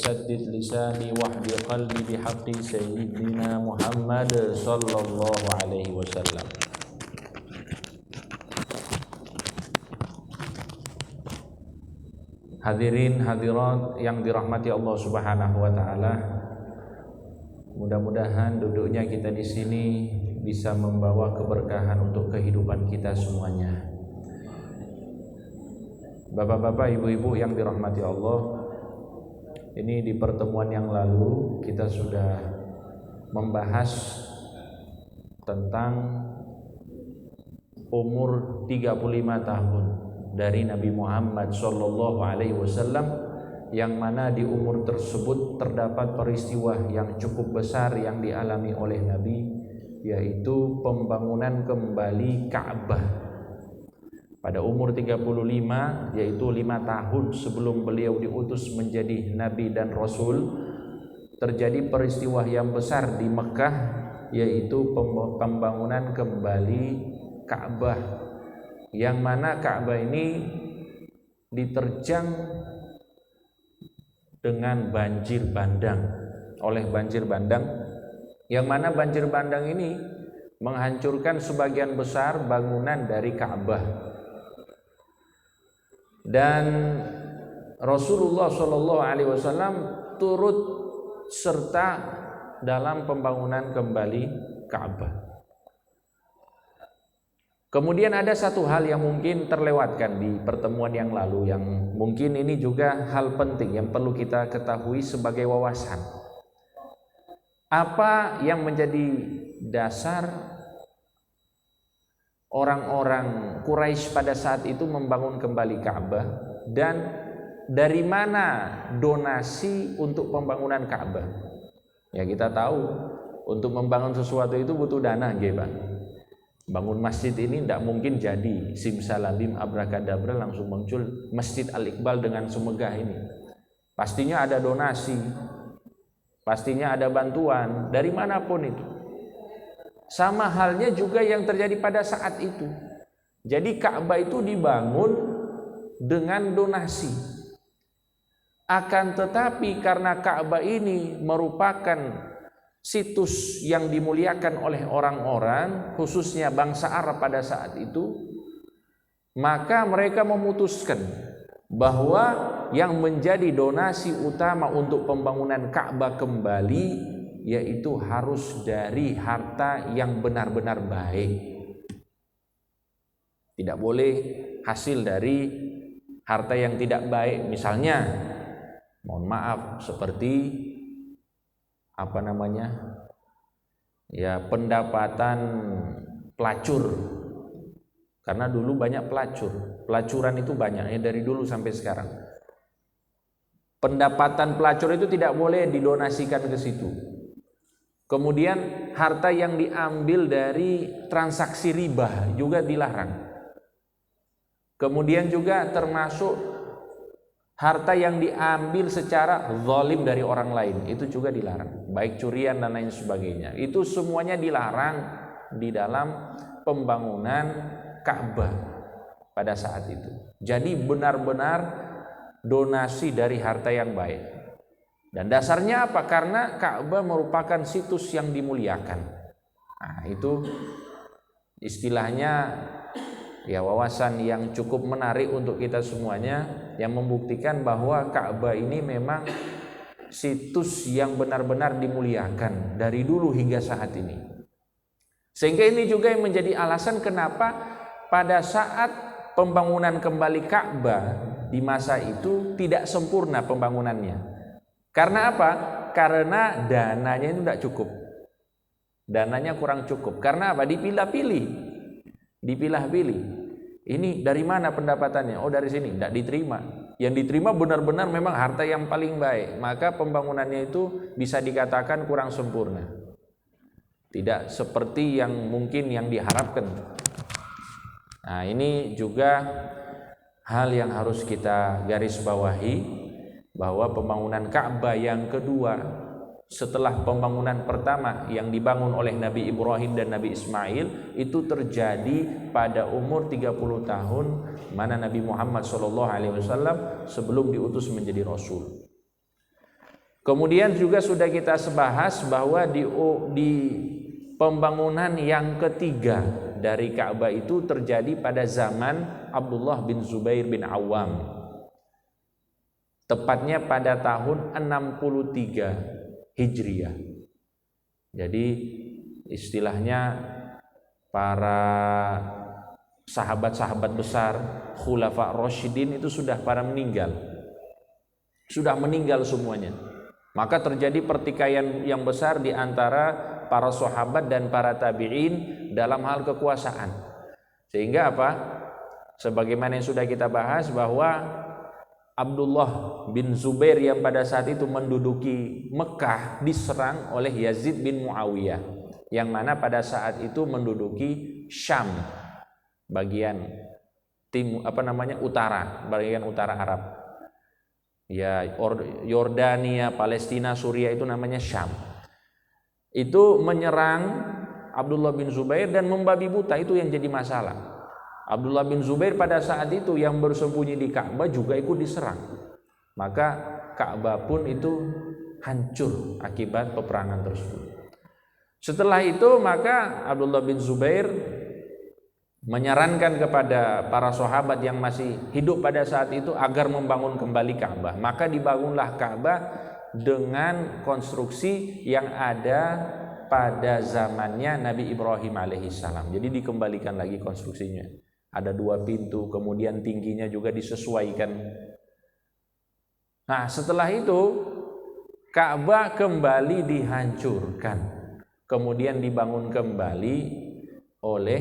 saddid lisani wahdi qalbi bihaqqi sayyidina Muhammad sallallahu alaihi wasallam. Hadirin hadirat yang dirahmati Allah Subhanahu wa taala. Mudah-mudahan duduknya kita di sini bisa membawa keberkahan untuk kehidupan kita semuanya. Bapak-bapak, ibu-ibu yang dirahmati Allah, ini di pertemuan yang lalu kita sudah membahas tentang umur 35 tahun dari Nabi Muhammad sallallahu alaihi wasallam, yang mana di umur tersebut terdapat peristiwa yang cukup besar yang dialami oleh Nabi, yaitu pembangunan kembali Ka'bah. Pada umur 35, yaitu 5 tahun sebelum beliau diutus menjadi Nabi dan Rasul, terjadi peristiwa yang besar di Mekah, yaitu pembangunan kembali Ka'bah, yang mana Ka'bah ini diterjang dengan banjir bandang, oleh banjir bandang, yang mana banjir bandang ini menghancurkan sebagian besar bangunan dari Ka'bah. Dan Rasulullah Shallallahu Alaihi Wasallam turut serta dalam pembangunan kembali Ka'bah. Kemudian ada satu hal yang mungkin terlewatkan di pertemuan yang lalu, yang mungkin ini juga hal penting yang perlu kita ketahui sebagai wawasan. Apa yang menjadi dasar orang-orang Quraisy pada saat itu membangun kembali Ka'bah, dan dari mana donasi untuk pembangunan Ka'bah? Ya, kita tahu untuk membangun sesuatu itu butuh dana, Pak. Bangun masjid ini tidak mungkin jadi simsalabim abrakadabra langsung muncul Masjid Al-Iqbal dengan semegah ini. Pastinya ada donasi, pastinya ada bantuan dari manapun itu. Sama halnya juga yang terjadi pada saat itu. Jadi Ka'bah itu dibangun dengan donasi. Akan tetapi karena Ka'bah ini merupakan situs yang dimuliakan oleh orang-orang, khususnya bangsa Arab pada saat itu, maka mereka memutuskan bahwa yang menjadi donasi utama untuk pembangunan Ka'bah kembali yaitu harus dari harta yang benar-benar baik. Tidak boleh hasil dari harta yang tidak baik. Misalnya, mohon maaf, seperti pendapatan pelacur. Karena dulu banyak pelacur. Pelacuran itu banyak ya, dari dulu sampai sekarang. Pendapatan pelacur itu tidak boleh didonasikan ke situ. Kemudian harta yang diambil dari transaksi riba juga dilarang. Kemudian juga termasuk harta yang diambil secara zalim dari orang lain, itu juga dilarang. Baik curian dan lain sebagainya. Itu semuanya dilarang di dalam pembangunan Ka'bah pada saat itu. Jadi benar-benar donasi dari harta yang baik. Dan dasarnya apa? Karena Ka'bah merupakan situs yang dimuliakan. Nah, itu istilahnya ya wawasan yang cukup menarik untuk kita semuanya, yang membuktikan bahwa Ka'bah ini memang situs yang benar-benar dimuliakan dari dulu hingga saat ini. Sehingga ini juga yang menjadi alasan kenapa pada saat pembangunan kembali Ka'bah di masa itu tidak sempurna pembangunannya. Karena apa? Karena dananya itu tidak cukup. Dananya kurang cukup. Karena apa? Dipilah-pilih. Ini dari mana pendapatannya? Oh, dari sini. Tidak diterima. Yang diterima benar-benar memang harta yang paling baik. Maka pembangunannya itu bisa dikatakan kurang sempurna. Tidak seperti yang mungkin yang diharapkan. Nah, ini juga hal yang harus kita garis bawahi, bahwa pembangunan Ka'bah yang kedua setelah pembangunan pertama yang dibangun oleh Nabi Ibrahim dan Nabi Ismail itu terjadi pada umur 30 tahun, mana Nabi Muhammad SAW sebelum diutus menjadi Rasul. Kemudian juga sudah kita bahas bahwa di pembangunan yang ketiga dari Ka'bah itu terjadi pada zaman Abdullah bin Zubair bin Awam. Tepatnya pada tahun 63 Hijriah. Jadi istilahnya para sahabat-sahabat besar Khulafa Rasyidin itu sudah pada meninggal. Sudah meninggal semuanya. Maka terjadi pertikaian yang besar di antara para sahabat dan para tabi'in dalam hal kekuasaan. Sehingga apa? Sebagaimana yang sudah kita bahas bahwa Abdullah bin Zubair yang pada saat itu menduduki Mekah diserang oleh Yazid bin Muawiyah yang mana pada saat itu menduduki Syam, bagian utara, bagian utara Arab. Ya, Yordania, Palestina, Suriah itu namanya Syam. Itu menyerang Abdullah bin Zubair dan membabi buta, itu yang jadi masalah. Abdullah bin Zubair pada saat itu yang bersembunyi di Ka'bah juga ikut diserang. Maka Ka'bah pun itu hancur akibat peperangan tersebut. Setelah itu maka Abdullah bin Zubair menyarankan kepada para sahabat yang masih hidup pada saat itu agar membangun kembali Ka'bah. Maka dibangunlah Ka'bah dengan konstruksi yang ada pada zamannya Nabi Ibrahim alaihissalam. Jadi dikembalikan lagi konstruksinya. Ada 2 pintu, kemudian tingginya juga disesuaikan. Nah, setelah itu Ka'bah kembali dihancurkan. Kemudian dibangun kembali oleh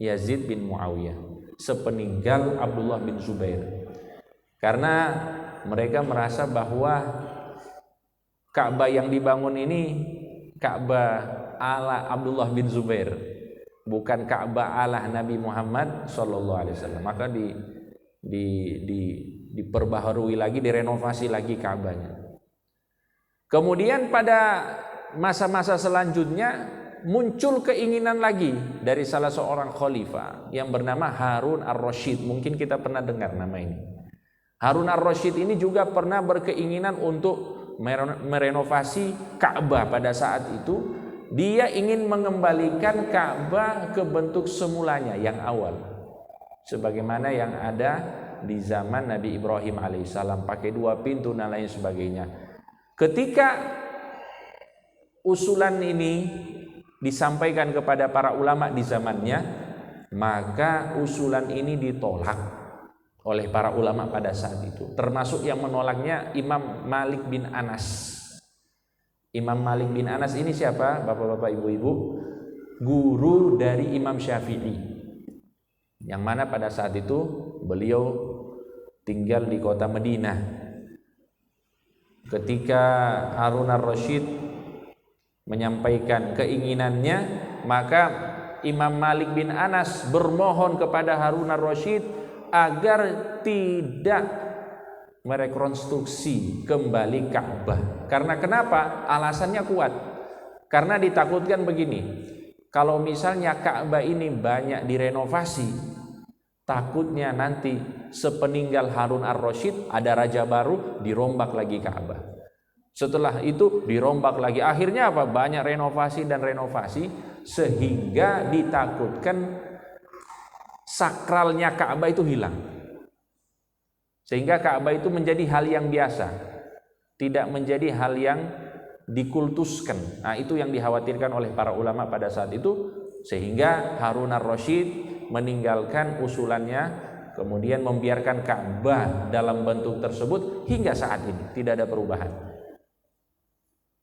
Yazid bin Muawiyah sepeninggal Abdullah bin Zubair. Karena mereka merasa bahwa Ka'bah yang dibangun ini Ka'bah ala Abdullah bin Zubair, bukan Ka'bah ala Nabi Muhammad SAW. Maka diperbaharui lagi, direnovasi lagi Ka'bahnya. Kemudian pada masa-masa selanjutnya muncul keinginan lagi dari salah seorang khalifah yang bernama Harun ar-Rasyid. Mungkin kita pernah dengar nama ini. Harun ar-Rasyid ini juga pernah berkeinginan untuk merenovasi Ka'bah. Pada saat itu dia ingin mengembalikan Ka'bah ke bentuk semulanya yang awal, sebagaimana yang ada di zaman Nabi Ibrahim alaihissalam, pakai 2 pintu dan lain sebagainya. Ketika usulan ini disampaikan kepada para ulama di zamannya, maka usulan ini ditolak oleh para ulama pada saat itu. Termasuk yang menolaknya Imam Malik bin Anas. Imam Malik bin Anas ini siapa? Bapak-bapak, ibu-ibu, guru dari Imam Syafi'i, yang mana pada saat itu beliau tinggal di kota Madinah. Ketika Harun ar-Rasyid menyampaikan keinginannya, maka Imam Malik bin Anas bermohon kepada Harun ar-Rasyid agar tidak merekonstruksi kembali Ka'bah. Karena kenapa? Alasannya kuat. Karena ditakutkan begini, kalau misalnya Ka'bah ini banyak direnovasi, takutnya nanti sepeninggal Harun ar-Rasyid ada raja baru, dirombak lagi Ka'bah. Setelah itu dirombak lagi. Akhirnya apa? Banyak renovasi dan renovasi, sehingga ditakutkan sakralnya Ka'bah itu hilang. Sehingga Ka'bah itu menjadi hal yang biasa, tidak menjadi hal yang dikultuskan. Nah, itu yang dikhawatirkan oleh para ulama pada saat itu, sehingga Harun ar-Rasyid meninggalkan usulannya, kemudian membiarkan Ka'bah dalam bentuk tersebut hingga saat ini, tidak ada perubahan.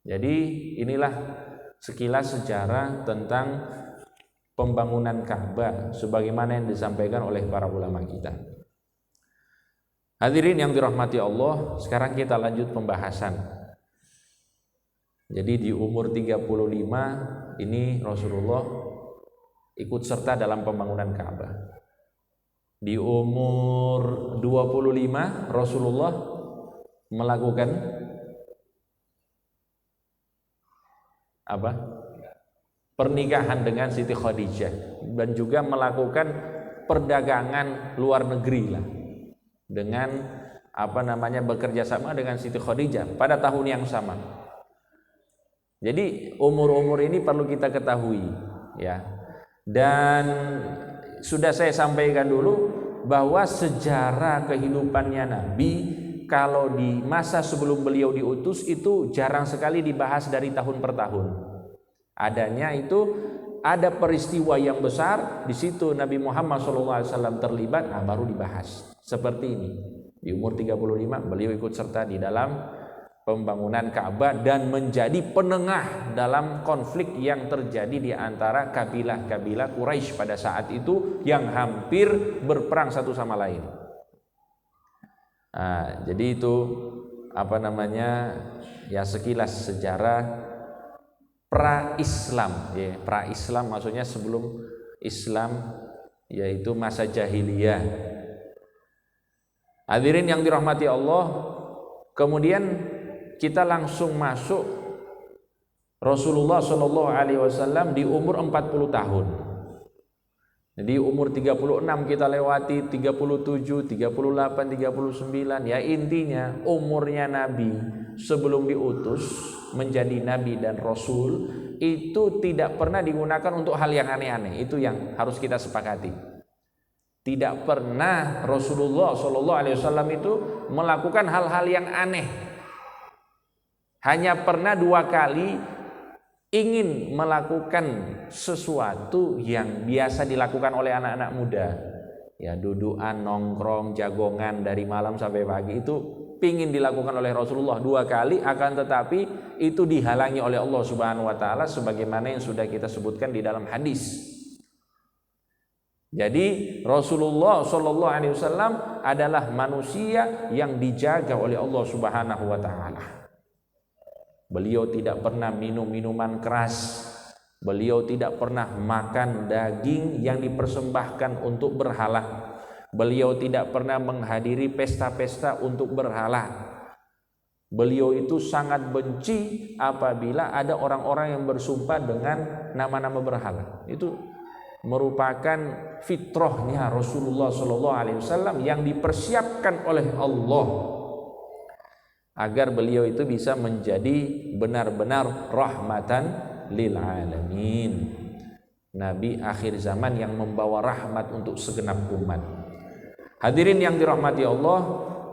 Jadi inilah sekilas sejarah tentang pembangunan Ka'bah sebagaimana yang disampaikan oleh para ulama kita. Hadirin yang dirahmati Allah, sekarang kita lanjut pembahasan. Jadi di umur 35 ini Rasulullah ikut serta dalam pembangunan Ka'bah. Di umur 25 Rasulullah melakukan pernikahan dengan Siti Khadijah, dan juga melakukan perdagangan luar negeri lah dengan bekerja sama dengan Siti Khadijah pada tahun yang sama. Jadi umur-umur ini perlu kita ketahui, ya. Dan sudah saya sampaikan dulu bahwa sejarah kehidupannya Nabi kalau di masa sebelum beliau diutus itu jarang sekali dibahas dari tahun per tahun. Adanya itu ada peristiwa yang besar, di situ Nabi Muhammad SAW terlibat, baru dibahas. Seperti ini, di umur 35 beliau ikut serta di dalam pembangunan Ka'bah dan menjadi penengah dalam konflik yang terjadi di antara kabilah-kabilah Quraisy pada saat itu yang hampir berperang satu sama lain. Jadi itu ya sekilas sejarah pra-Islam, ya. Pra-Islam maksudnya sebelum Islam, yaitu masa jahiliyah. Hadirin yang dirahmati Allah, kemudian kita langsung masuk Rasulullah Shallallahu Alaihi Wasallam di umur 40 tahun. Jadi umur 36 kita lewati, 37, 38, 39. Ya intinya umurnya Nabi sebelum diutus menjadi Nabi dan Rasul itu tidak pernah digunakan untuk hal yang aneh-aneh. Itu yang harus kita sepakati. Tidak pernah Rasulullah Shallallahu Alaihi Wasallam itu melakukan hal-hal yang aneh. Hanya pernah 2 kali ingin melakukan sesuatu yang biasa dilakukan oleh anak-anak muda. Ya, dudukan, nongkrong, jagongan dari malam sampai pagi itu pingin dilakukan oleh Rasulullah 2 kali, akan tetapi itu dihalangi oleh Allah Subhanahu wa taala sebagaimana yang sudah kita sebutkan di dalam hadis. Jadi Rasulullah Shallallahu Alaihi Wasallam adalah manusia yang dijaga oleh Allah Subhanahu wa taala. Beliau tidak pernah minum minuman keras. Beliau tidak pernah makan daging yang dipersembahkan untuk berhala. Beliau tidak pernah menghadiri pesta-pesta untuk berhala. Beliau itu sangat benci apabila ada orang-orang yang bersumpah dengan nama-nama berhala. Itu merupakan fitrahnya Rasulullah SAW yang dipersiapkan oleh Allah agar beliau itu bisa menjadi benar-benar rahmatan lil alamin, Nabi akhir zaman yang membawa rahmat untuk segenap umat. Hadirin yang dirahmati Allah,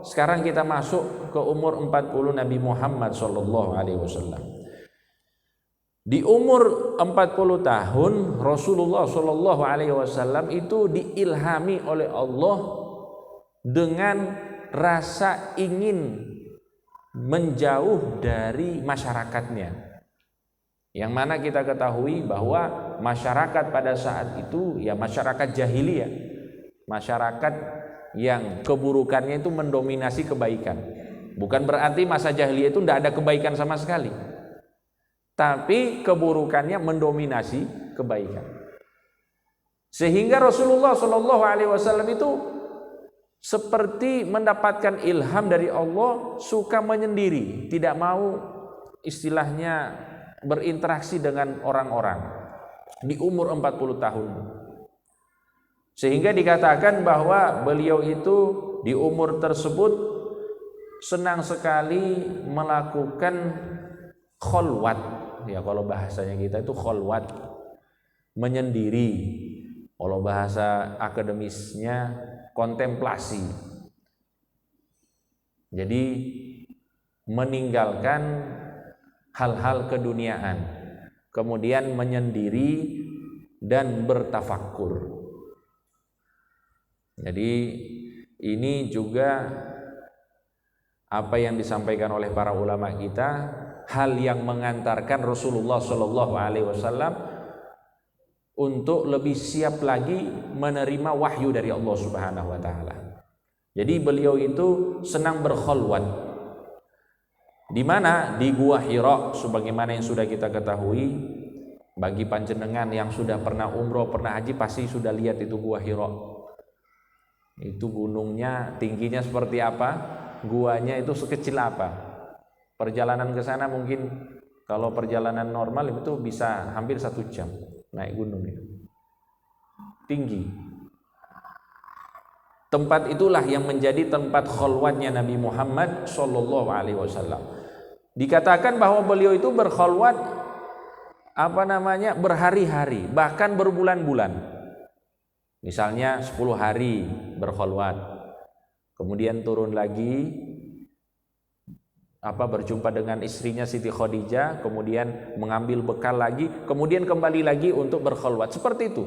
sekarang kita masuk ke umur 40 Nabi Muhammad SAW. Di umur 40 tahun Rasulullah SAW itu diilhami oleh Allah dengan rasa ingin menjauh dari masyarakatnya, yang mana kita ketahui bahwa masyarakat pada saat itu ya masyarakat jahiliyah, masyarakat yang keburukannya itu mendominasi kebaikan. Bukan berarti masa jahiliyah itu tidak ada kebaikan sama sekali, tapi keburukannya mendominasi kebaikan, sehingga Rasulullah SAW itu seperti mendapatkan ilham dari Allah, suka menyendiri, tidak mau istilahnya berinteraksi dengan orang-orang di umur 40 tahun. Sehingga dikatakan bahwa beliau itu di umur tersebut senang sekali melakukan kholwat. Ya, kalau bahasanya kita itu kholwat, menyendiri. Kalau bahasa akademisnya kontemplasi. Jadi meninggalkan hal-hal keduniaan, kemudian menyendiri dan bertafakkur. Jadi ini juga apa yang disampaikan oleh para ulama kita, hal yang mengantarkan Rasulullah SAW untuk lebih siap lagi menerima wahyu dari Allah Subhanahu wa taala. Jadi beliau itu senang berkholwat. Di mana? Di Gua Hira, sebagaimana yang sudah kita ketahui. Bagi panjenengan yang sudah pernah umroh, pernah haji pasti sudah lihat itu Gua Hira. Itu gunungnya tingginya seperti apa? Guanya itu sekecil apa? Perjalanan ke sana mungkin kalau perjalanan normal itu bisa hampir 1 jam. Naik gunung itu tinggi. Tempat itulah yang menjadi tempat khalwatnya Nabi Muhammad sallallahu alaihi wasallam. Dikatakan bahwa beliau itu berkhalwat berhari-hari, bahkan berbulan-bulan. Misalnya 10 hari berkhalwat. Kemudian turun lagi berjumpa dengan istrinya Siti Khadijah, kemudian mengambil bekal lagi, kemudian kembali lagi untuk berkhalwat. Seperti itu.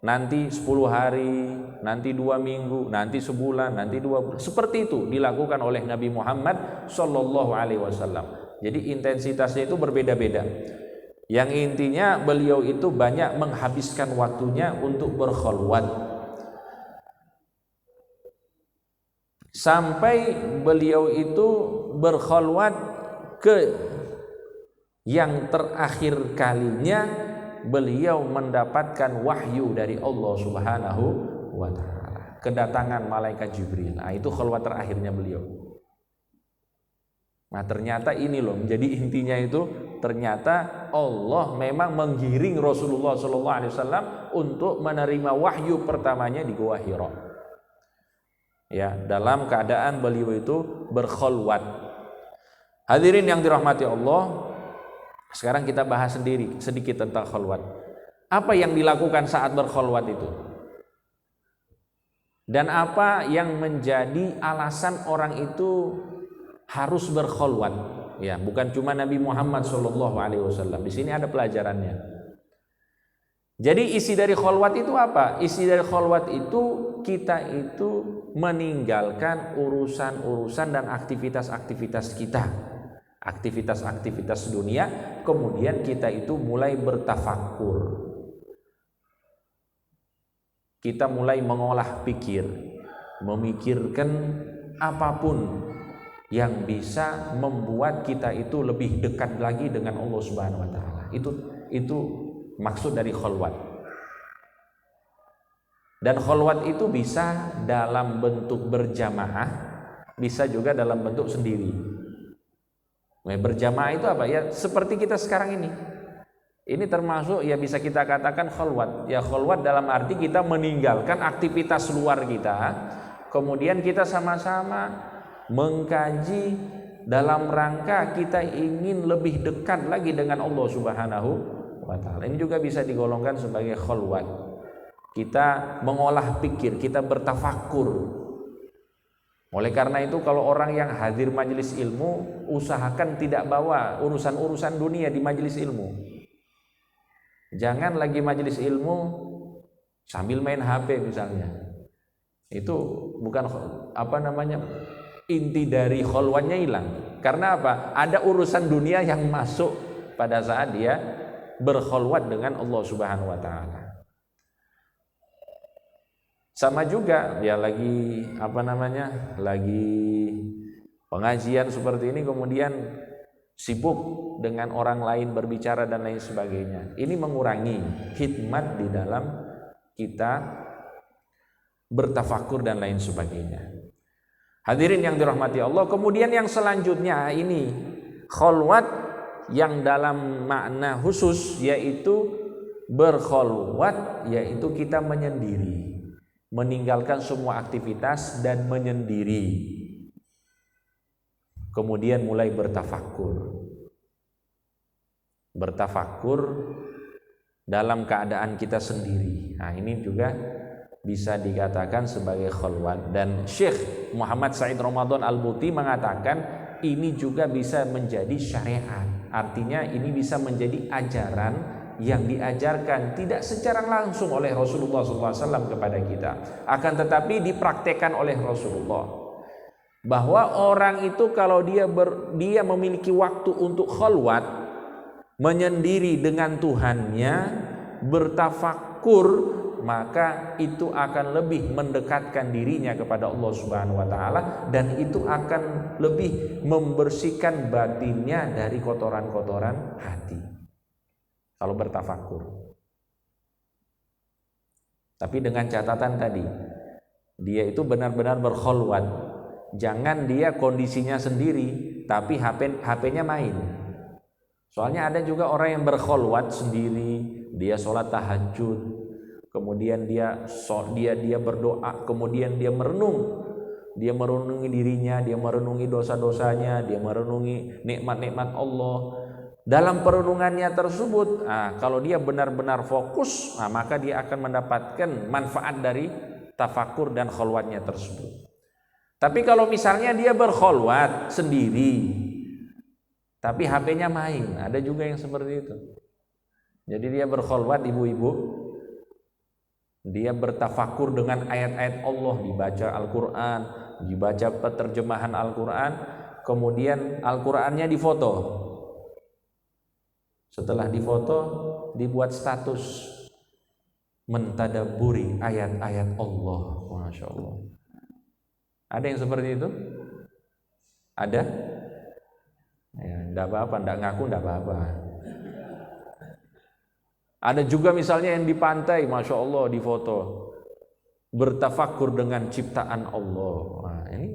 Nanti 10 hari, nanti 2 minggu, nanti sebulan, nanti 2 bulan. Seperti itu dilakukan oleh Nabi Muhammad sallallahu alaihi wasallam. Jadi intensitasnya itu berbeda-beda. Yang intinya beliau itu banyak menghabiskan waktunya untuk berkhalwat. Sampai beliau itu berkhalwat ke yang terakhir kalinya beliau mendapatkan wahyu dari Allah Subhanahu wa taala. Kedatangan malaikat Jibril. Nah, itu khalwat terakhirnya beliau. Nah, ternyata ini loh menjadi intinya itu, ternyata Allah memang menggiring Rasulullah sallallahu alaihi wasallam untuk menerima wahyu pertamanya di Gua Hira. Ya, dalam keadaan beliau itu berkhalwat. Hadirin yang dirahmati Allah, sekarang kita bahas sedikit tentang khalwat. Apa yang dilakukan saat berkhalwat itu? Dan apa yang menjadi alasan orang itu harus berkhalwat? Ya, bukan cuma Nabi Muhammad SAW. Di sini ada pelajarannya. Jadi isi dari khalwat itu apa? Isi dari khalwat itu kita itu meninggalkan urusan-urusan dan aktivitas-aktivitas kita. Aktivitas-aktivitas dunia, kemudian kita itu mulai bertafakkur. Kita mulai mengolah pikir, memikirkan apapun yang bisa membuat kita itu lebih dekat lagi dengan Allah Subhanahu wa taala. Itu maksud dari khalwat. Dan khalwat itu bisa dalam bentuk berjamaah, bisa juga dalam bentuk sendiri. Berjamaah itu apa? Ya seperti kita sekarang ini. Ini termasuk ya bisa kita katakan khalwat. Ya khalwat dalam arti kita meninggalkan aktivitas luar kita, kemudian kita sama-sama mengkaji dalam rangka kita ingin lebih dekat lagi dengan Allah Subhanahu wa taala. Ini juga bisa digolongkan sebagai khalwat. Kita mengolah pikir, kita bertafakkur. Oleh karena itu kalau orang yang hadir majelis ilmu, usahakan tidak bawa urusan-urusan dunia di majelis ilmu. Jangan lagi majelis ilmu sambil main HP misalnya. Itu bukan inti dari khalwatnya hilang. Karena apa? Ada urusan dunia yang masuk pada saat dia berkhalwat dengan Allah Subhanahu wa taala. Sama juga ya lagi pengajian seperti ini kemudian sibuk dengan orang lain berbicara dan lain sebagainya. Ini mengurangi hikmat di dalam kita bertafakur dan lain sebagainya. Hadirin yang dirahmati Allah, kemudian yang selanjutnya ini khalwat yang dalam makna khusus yaitu berkhalwat, yaitu kita menyendiri, meninggalkan semua aktivitas dan menyendiri. Kemudian mulai bertafakur. Bertafakur dalam keadaan kita sendiri. Nah, ini juga bisa dikatakan sebagai khalwat. Dan Syekh Muhammad Said Ramadan Al-Buti mengatakan ini juga bisa menjadi syariat. Artinya ini bisa menjadi ajaran yang diajarkan tidak secara langsung oleh Rasulullah SAW kepada kita, akan tetapi dipraktekkan oleh Rasulullah. Bahwa orang itu kalau dia memiliki waktu untuk khalwat, menyendiri dengan Tuhannya, bertafakur, maka itu akan lebih mendekatkan dirinya kepada Allah Subhanahu wa taala, dan itu akan lebih membersihkan batinnya dari kotoran-kotoran hati. Kalau bertafakur. Tapi dengan catatan tadi, dia itu benar-benar berkhalwat. Jangan dia kondisinya sendiri tapi HP-nya main. Soalnya ada juga orang yang berkhalwat sendiri, dia sholat tahajud, kemudian dia berdoa, kemudian dia merenungi dirinya, dia merenungi dosa-dosanya, dia merenungi nikmat-nikmat Allah. Dalam perenungannya tersebut, kalau dia benar-benar fokus, maka dia akan mendapatkan manfaat dari tafakur dan kholwatnya tersebut. Tapi kalau misalnya dia berkholwat sendiri, tapi HP-nya main, ada juga yang seperti itu. Jadi dia berkholwat, ibu-ibu, dia bertafakur dengan ayat-ayat Allah, dibaca Al-Quran, dibaca penerjemahan Al-Quran, kemudian Al-Qurannya difoto. Setelah difoto, dibuat status mentadaburi ayat-ayat Allah. Masya Allah. Ada yang seperti itu? Ada? Ya, enggak apa-apa, enggak ngaku enggak apa-apa. Ada juga misalnya yang di pantai, Masya Allah, difoto, bertafakur dengan ciptaan Allah. Nah, ini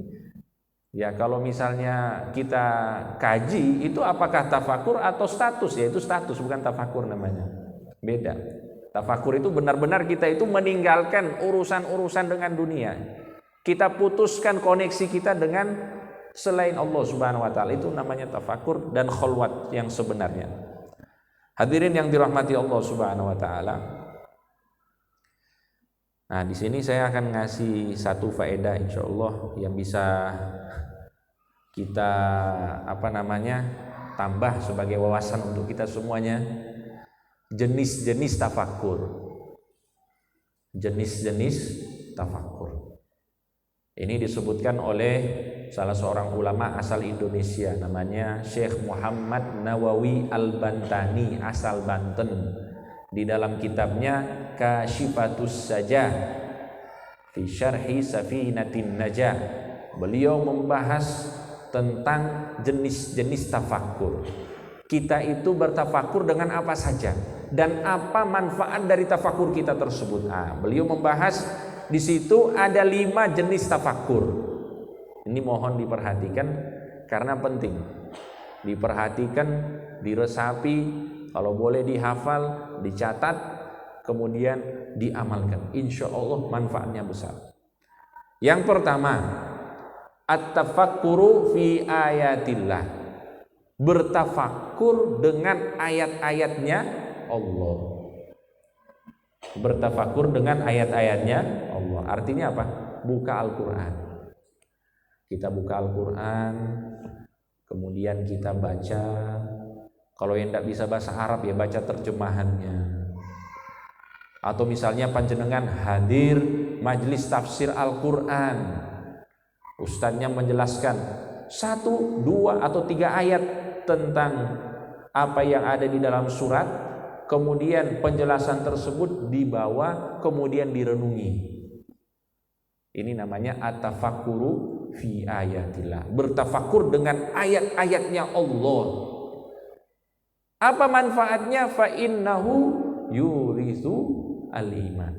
ya kalau misalnya kita kaji, itu apakah tafakur atau status? Ya itu status, bukan tafakur namanya. Beda. Tafakur itu benar-benar kita itu meninggalkan urusan-urusan dengan dunia. Kita putuskan koneksi kita dengan selain Allah Subhanahu wa taala. Itu namanya tafakur dan kholwat yang sebenarnya. Hadirin yang dirahmati Allah Subhanahu wa taala. Nah, di sini saya akan ngasih satu faedah insyaallah yang bisa kita tambah sebagai wawasan untuk kita semuanya. Jenis-jenis tafakur. Jenis-jenis tafakur. Ini disebutkan oleh salah seorang ulama asal Indonesia, namanya Syekh Muhammad Nawawi Al-Bantani, asal Banten. Di dalam kitabnya Kashifatus Sajah fi Syarhi Safinatin Najah, beliau membahas tentang jenis-jenis tafakur. Kita itu bertafakur dengan apa saja dan apa manfaat dari tafakur kita tersebut. Beliau membahas di situ ada 5 jenis tafakur. Ini mohon diperhatikan karena penting. Diperhatikan, diresapi, kalau boleh dihafal, dicatat, kemudian diamalkan. Insya Allah manfaatnya besar. Yang pertama, at-tafakkuru fi ayatillah. Bertafakur dengan ayat-ayatnya Allah. Bertafakur dengan ayat-ayatnya Allah. Artinya apa? Buka Al-Quran. Kita buka Al-Quran, kemudian kita baca. Kalau yang tidak bisa bahasa Arab ya baca terjemahannya. Atau misalnya panjenengan hadir majelis tafsir Al-Quran, ustadznya menjelaskan 1, 2, atau 3 ayat tentang apa yang ada di dalam surat, kemudian penjelasan tersebut dibawa, kemudian direnungi. Ini namanya at-tafakkuru fi ayatillah. Bertafakur dengan ayat-ayatnya Allah. Apa manfaatnya? Fa innahu yurithu al-iman.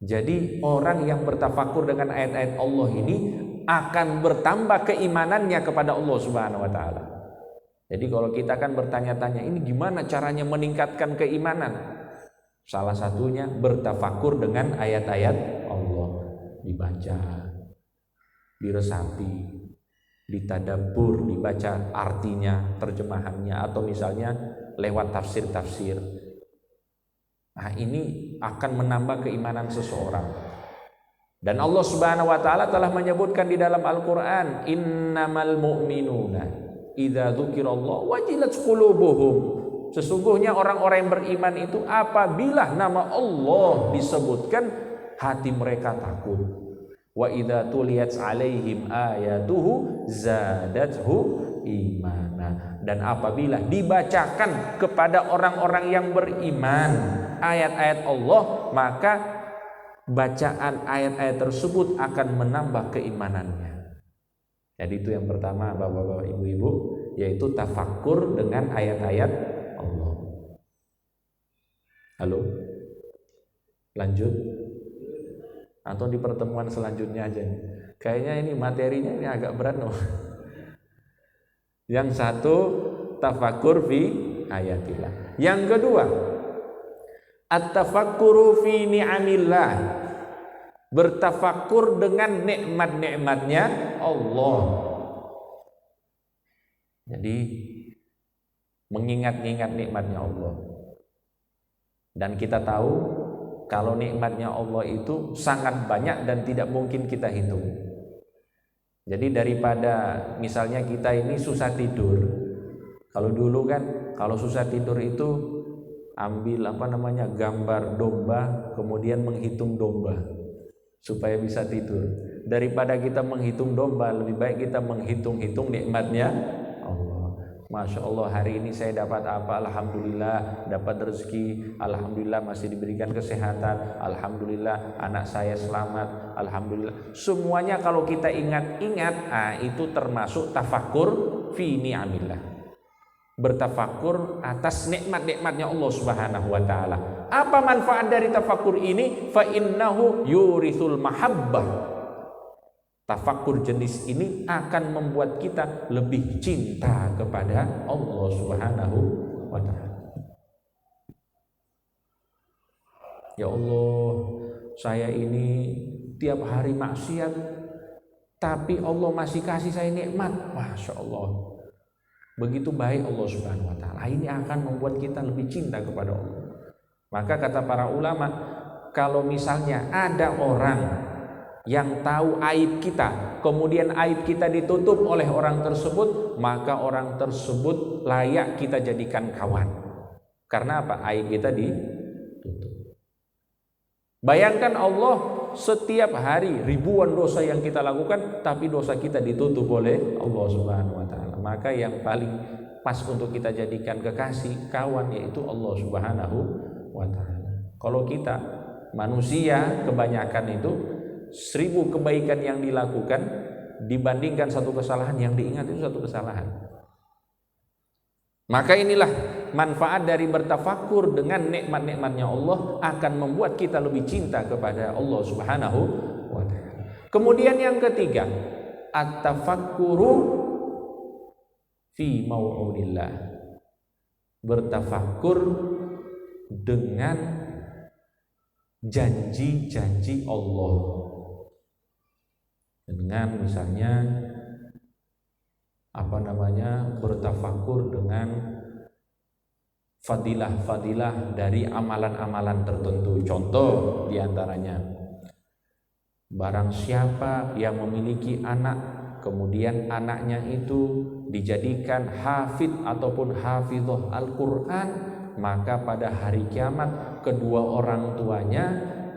Jadi orang yang bertafakur dengan ayat-ayat Allah ini akan bertambah keimanannya kepada Allah Subhanahu wa taala. Jadi kalau kita kan bertanya-tanya, ini gimana caranya meningkatkan keimanan? Salah satunya bertafakur dengan ayat-ayat Allah, dibaca, diresapi, ditadabbur, dibaca artinya, terjemahannya, atau misalnya lewat tafsir-tafsir. Nah, ini akan menambah keimanan seseorang. Dan Allah Subhanahu wa taala telah menyebutkan di dalam Al-Qur'an, innamal mu'minuna idza dzukirallahu wajilat qulubuhum. Sesungguhnya orang-orang yang beriman itu apabila nama Allah disebutkan, hati mereka takut. Wa idza tuliyat 'alaihim ayatuhu zadathu imana. Dan apabila dibacakan kepada orang-orang yang beriman ayat-ayat Allah, maka bacaan ayat-ayat tersebut akan menambah keimanannya. Jadi itu yang pertama Bapak-bapak, Ibu-ibu, yaitu tafakkur dengan ayat-ayat Allah. Halo? Lanjut? Atau di pertemuan selanjutnya aja? Kayaknya ini materinya ini agak berat loh. Yang satu tafakkur fi ayatillah. Yang kedua At-tafakkuru fi ni'amillah, bertafakur dengan nikmat-nikmatnya Allah. Jadi mengingat-ingat nikmatnya Allah. Dan kita tahu kalau nikmatnya Allah itu sangat banyak dan tidak mungkin kita hitung. Jadi daripada misalnya kita ini susah tidur, kalau dulu kan kalau susah tidur itu ambil gambar domba, kemudian menghitung domba supaya bisa tidur. Daripada kita menghitung domba, lebih baik kita menghitung-hitung nikmatnya Allah. Masya Allah, hari ini saya dapat apa? Alhamdulillah, dapat rezeki. Alhamdulillah masih diberikan kesehatan. Alhamdulillah anak saya selamat. Alhamdulillah. Semuanya kalau kita ingat-ingat, itu termasuk tafakur fi ni'amillah, bertafakur atas nikmat-nikmatnya Allah Subhanahu wa taala. Apa manfaat dari tafakur ini? Fa innahu yurithul mahabbah. Tafakur jenis ini akan membuat kita lebih cinta kepada Allah Subhanahu wa taala. Ya Allah, saya ini tiap hari maksiat, tapi Allah masih kasih saya nikmat. Masya Allah. Begitu baik Allah Subhanahu wa taala. Ini akan membuat kita lebih cinta kepada Allah. Maka kata para ulama, kalau misalnya ada orang yang tahu aib kita, kemudian aib kita ditutup oleh orang tersebut, maka orang tersebut layak kita jadikan kawan. Karena apa? Aib kita ditutup. Bayangkan Allah setiap hari ribuan dosa yang kita lakukan, tapi dosa kita ditutup oleh Allah Subhanahu wa taala. Maka yang paling pas untuk kita jadikan kekasih, kawan, yaitu Allah Subhanahu wa taala. Kalau kita manusia kebanyakan itu 1000 kebaikan yang dilakukan dibandingkan satu kesalahan, yang diingat itu satu kesalahan. Maka inilah manfaat dari bertafakur dengan nikmat-nikmatnya Allah, akan membuat kita lebih cinta kepada Allah Subhanahu wa taala. Kemudian yang ketiga, at-tafakkuru fi mau'udillah, bertafakur dengan janji-janji Allah. Dengan misalnya bertafakur dengan fadilah-fadilah dari amalan-amalan tertentu. Contoh diantaranya, barang siapa yang memiliki anak, kemudian anaknya itu dijadikan hafid ataupun hafidhah Al-Quran, maka pada hari kiamat kedua orang tuanya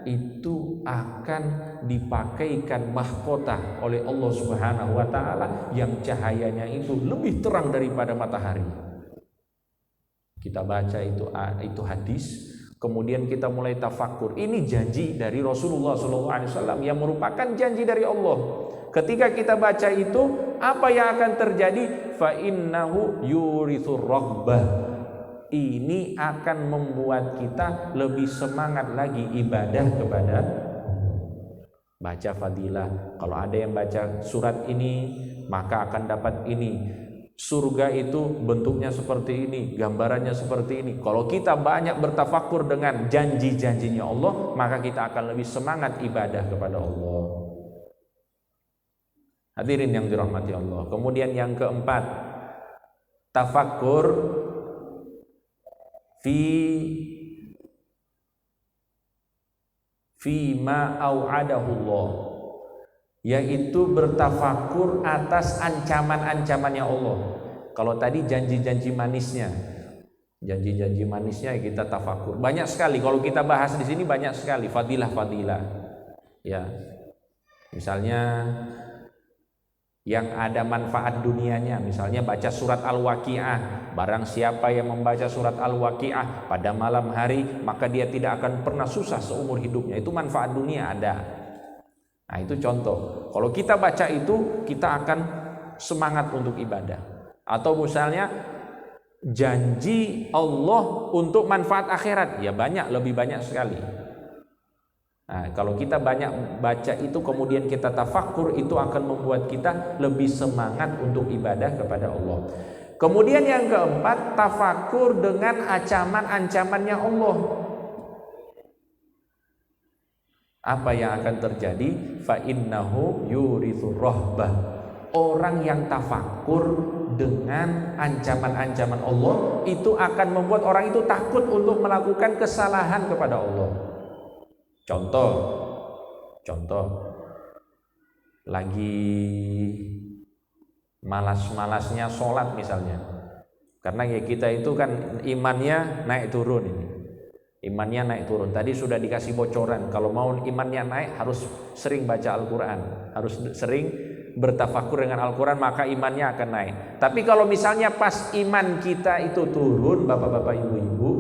itu akan dipakaikan mahkota oleh Allah Subhanahu wa taala yang cahayanya itu lebih terang daripada matahari. Kita baca itu hadis, kemudian kita mulai tafakur. Ini janji dari Rasulullah SAW yang merupakan janji dari Allah. Ketika kita baca itu, apa yang akan terjadi? Fa innahu yurithur raghbah. Ini akan membuat kita lebih semangat lagi ibadah kepada baca fadilah. Kalau ada yang baca surat ini, maka akan dapat ini. Surga itu bentuknya seperti ini, gambarannya seperti ini. Kalau kita banyak bertafakur dengan janji-janjinya Allah, maka kita akan lebih semangat ibadah kepada Allah. Hadirin yang dirahmati Allah. Kemudian yang keempat, tafakur fi ma au'adahu Allah, yaitu bertafakur atas ancaman-ancamannya Allah. Kalau tadi janji-janji manisnya, kita tafakur. Banyak sekali kalau kita bahas di sini, banyak sekali fadilah-fadilah. Ya. Misalnya yang ada manfaat dunianya, misalnya baca surat Al-Waqi'ah. Barang siapa yang membaca surat Al-Waqi'ah pada malam hari, maka dia tidak akan pernah susah seumur hidupnya. Itu manfaat dunia ada. Nah, itu contoh. Kalau kita baca itu, kita akan semangat untuk ibadah. Atau misalnya janji Allah untuk manfaat akhirat, ya banyak, lebih banyak sekali. Nah, kalau kita banyak baca itu kemudian kita tafakur, itu akan membuat kita lebih semangat untuk ibadah kepada Allah. Kemudian yang keempat, tafakur dengan ancaman-ancamannya Allah. Apa yang akan terjadi? Fa innahu yurithur rahbah. Orang yang tafakur dengan ancaman-ancaman Allah itu akan membuat orang itu takut untuk melakukan kesalahan kepada Allah. Contoh lagi malas-malasnya sholat misalnya, karena ya kita itu kan imannya naik turun ini. Imannya naik turun. Tadi sudah dikasih bocoran, kalau mau imannya naik harus sering baca Al-Quran, harus sering bertafakur dengan Al-Quran, maka imannya akan naik. Tapi kalau misalnya pas iman kita itu turun, bapak-bapak, ibu-ibu,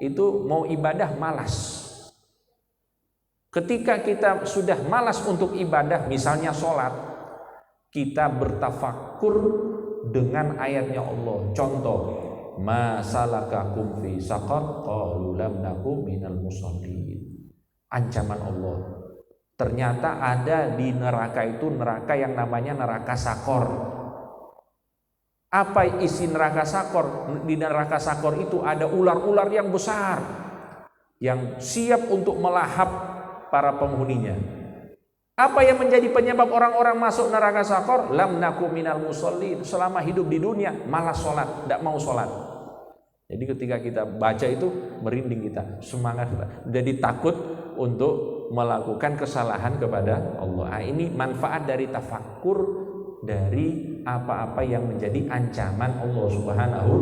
itu mau ibadah malas. Ketika kita sudah malas untuk ibadah, misalnya sholat, kita bertafakur dengan ayatnya Allah. Contoh, ma salakakum fi saqar qalu lam nakum minal musallin. Ancaman Allah. Ternyata ada di neraka itu neraka yang namanya neraka Sakor. Apa isi neraka Sakor? Di neraka Sakor itu ada ular-ular yang besar yang siap untuk melahap para penghuninya. Apa yang menjadi penyebab orang-orang masuk neraka Sakor? Lam nakum minal musallin. Selama hidup di dunia malas sholat, tidak mau sholat. Jadi ketika kita baca itu merinding kita, semangat kita, jadi takut untuk melakukan kesalahan kepada Allah. Nah, ini manfaat dari tafakur, dari apa-apa yang menjadi ancaman Allah Subhanahu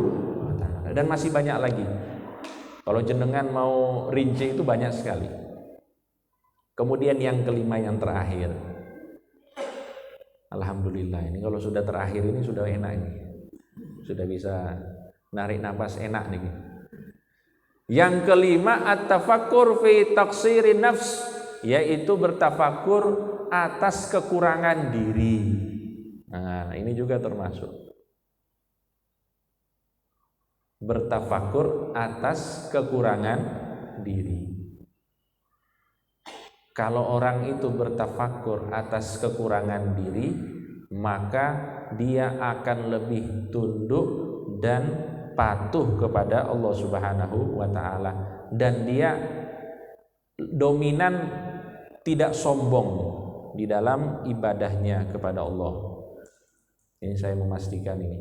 wa ta'ala. Dan masih banyak lagi. Kalau jenengan mau rinci itu banyak sekali. Kemudian yang kelima, yang terakhir. Alhamdulillah, ini kalau sudah terakhir ini sudah enak ini. Sudah bisa narik napas enak nih. Yang kelima, at-tafakkur fi taqsirin nafs, yaitu bertafakur atas kekurangan diri. Nah, ini juga termasuk bertafakur atas kekurangan diri. Kalau orang itu bertafakur atas kekurangan diri, maka dia akan lebih tunduk dan patuh kepada Allah Subhanahu wa ta'ala, dan dia dominan tidak sombong di dalam ibadahnya kepada Allah. Ini saya memastikan ini.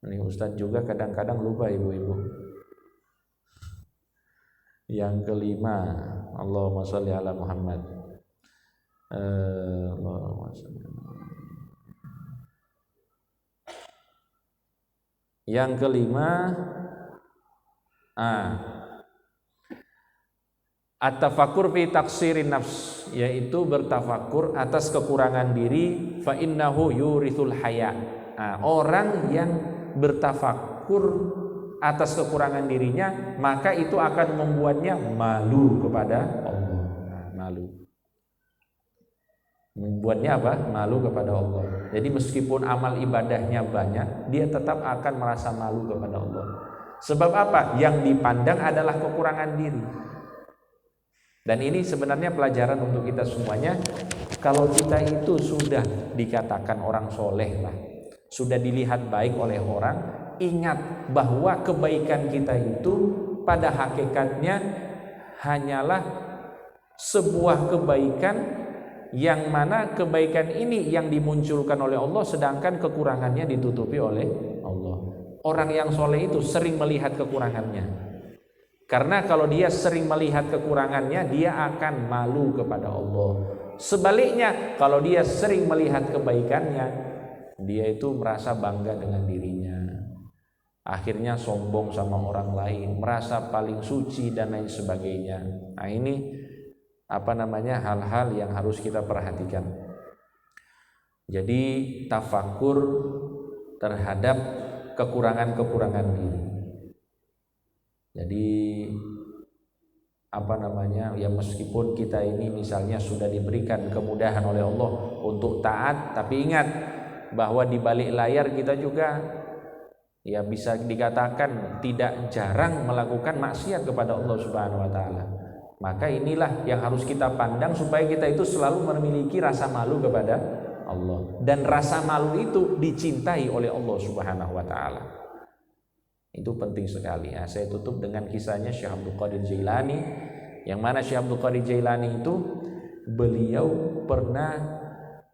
Ini Ustadz juga kadang-kadang lupa, ibu-ibu. Yang kelima, Allahumma sholli ala Muhammad. Allahumma sholli. Yang kelima, at-tafakkur fi taqsirin nafs, yaitu bertafakur atas kekurangan diri. Fa innahu yurithul haya. Orang yang bertafakur atas kekurangan dirinya, maka itu akan membuatnya malu kepada Allah. Malu. Membuatnya apa? Malu kepada Allah. Jadi meskipun amal ibadahnya banyak, dia tetap akan merasa malu kepada Allah. Sebab apa? Yang dipandang adalah kekurangan diri. Dan ini sebenarnya pelajaran untuk kita semuanya. Kalau kita itu sudah dikatakan orang soleh lah, sudah dilihat baik oleh orang, ingat bahwa kebaikan kita itu pada hakikatnya hanyalah sebuah kebaikan, yang mana kebaikan ini yang dimunculkan oleh Allah, sedangkan kekurangannya ditutupi oleh Allah. Orang yang soleh itu sering melihat kekurangannya, karena kalau dia sering melihat kekurangannya, dia akan malu kepada Allah. Sebaliknya, kalau dia sering melihat kebaikannya, dia itu merasa bangga dengan dirinya, akhirnya sombong sama orang lain, merasa paling suci dan lain sebagainya. Nah, ini hal-hal yang harus kita perhatikan. Jadi tafakur terhadap kekurangan-kekurangan diri. Jadi ya meskipun kita ini misalnya sudah diberikan kemudahan oleh Allah untuk taat, tapi ingat bahwa di balik layar kita juga ya bisa dikatakan tidak jarang melakukan maksiat kepada Allah Subhanahu wa ta'ala. Maka inilah yang harus kita pandang supaya kita itu selalu memiliki rasa malu kepada Allah, dan rasa malu itu dicintai oleh Allah Subhanahu wa ta'ala. Itu penting sekali. Nah, saya tutup dengan kisahnya Syekh Abdul Qadir Jailani, yang mana Syekh Abdul Qadir Jailani itu beliau pernah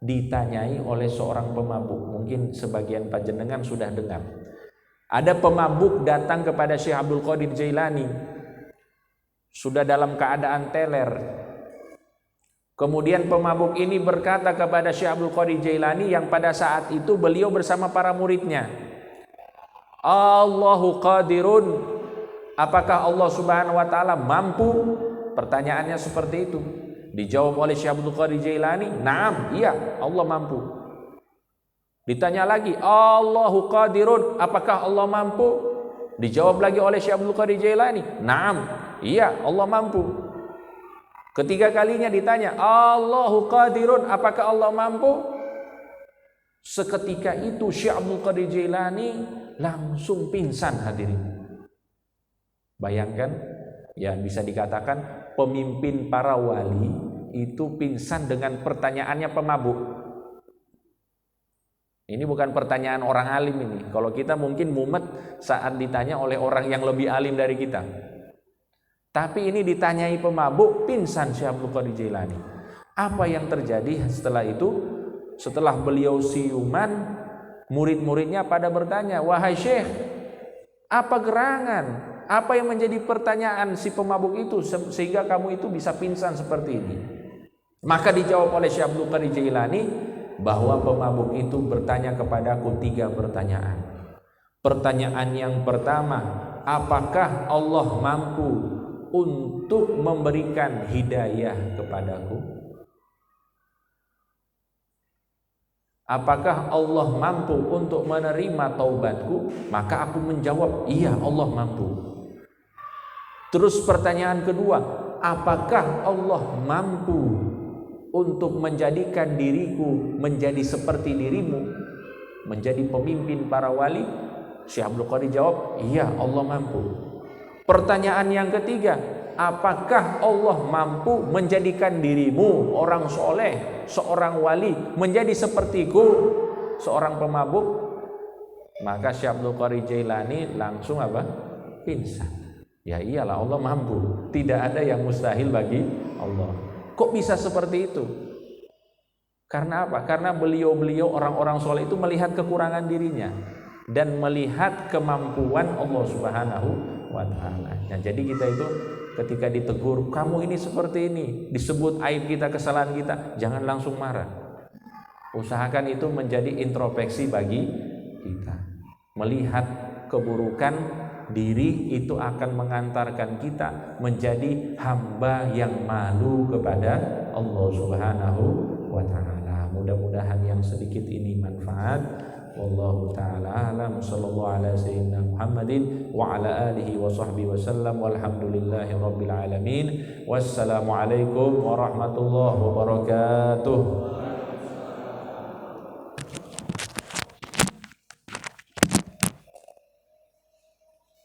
ditanyai oleh seorang pemabuk. Mungkin sebagian panjenengan sudah dengar. Ada pemabuk datang kepada Syekh Abdul Qadir Jailani, sudah dalam keadaan teler. Kemudian pemabuk ini berkata kepada Syekh Abdul Qadir Jailani yang pada saat itu beliau bersama para muridnya, Allahu qadirun, apakah Allah subhanahu wa ta'ala mampu? Pertanyaannya seperti itu. Dijawab oleh Syekh Abdul Qadir Jailani, naam, iya, Allah mampu. Ditanya lagi, Allahu qadirun, apakah Allah mampu? Dijawab lagi oleh Syekh Abdul Qadir Jailani, naam, iya, Allah mampu. Ketiga kalinya ditanya, Allahu qadirun, apakah Allah mampu? Seketika itu Syekh Abdul Qadir Jailani langsung pingsan, hadirin. Bayangkan, ya bisa dikatakan pemimpin para wali itu pingsan dengan pertanyaannya pemabuk. Ini bukan pertanyaan orang alim ini. Kalau kita mungkin mumet saat ditanya oleh orang yang lebih alim dari kita. Tapi ini ditanyai pemabuk, pingsan Syekh Abdul Qadir Jailani. Apa yang terjadi setelah itu? Setelah beliau siuman, murid-muridnya pada bertanya, wahai Syekh, apa gerangan? Apa yang menjadi pertanyaan si pemabuk itu sehingga kamu itu bisa pingsan seperti ini? Maka dijawab oleh Syekh Abdul Qadir Jailani bahwa pemabuk itu bertanya kepadaku 3 pertanyaan. Pertanyaan yang pertama, apakah Allah mampu untuk memberikan hidayah kepadaku? Apakah Allah mampu untuk menerima taubatku? Maka aku menjawab, iya, Allah mampu. Terus pertanyaan kedua, apakah Allah mampu untuk menjadikan diriku menjadi seperti dirimu, menjadi pemimpin para wali? Syekh Abdul Qadir jawab, iya, Allah mampu. Pertanyaan yang ketiga, apakah Allah mampu menjadikan dirimu orang soleh, seorang wali, menjadi sepertiku, seorang pemabuk? Maka Syekh Abdul Qadir Jailani langsung apa? Pingsan. Ya iyalah, Allah mampu. Tidak ada yang mustahil bagi Allah. Kok bisa seperti itu? Karena apa? Karena beliau-beliau orang-orang soleh itu melihat kekurangan dirinya dan melihat kemampuan Allah Subhanahu wa ta'ala. Nah, jadi kita itu ketika ditegur, kamu ini seperti ini, disebut aib kita, kesalahan kita, jangan langsung marah. Usahakan itu menjadi introspeksi bagi kita. Melihat keburukan diri itu akan mengantarkan kita menjadi hamba yang malu kepada Allah Subhanahu wa ta'ala. Mudah-mudahan yang sedikit ini manfaat. Wallahu ta'ala alam. Sallallahu ala sayyidina Muhammadin wa ala alihi wa sahbihi wasallam. Walhamdulillahi rabbil alamin. Wassalamualaikum warahmatullahi wabarakatuh.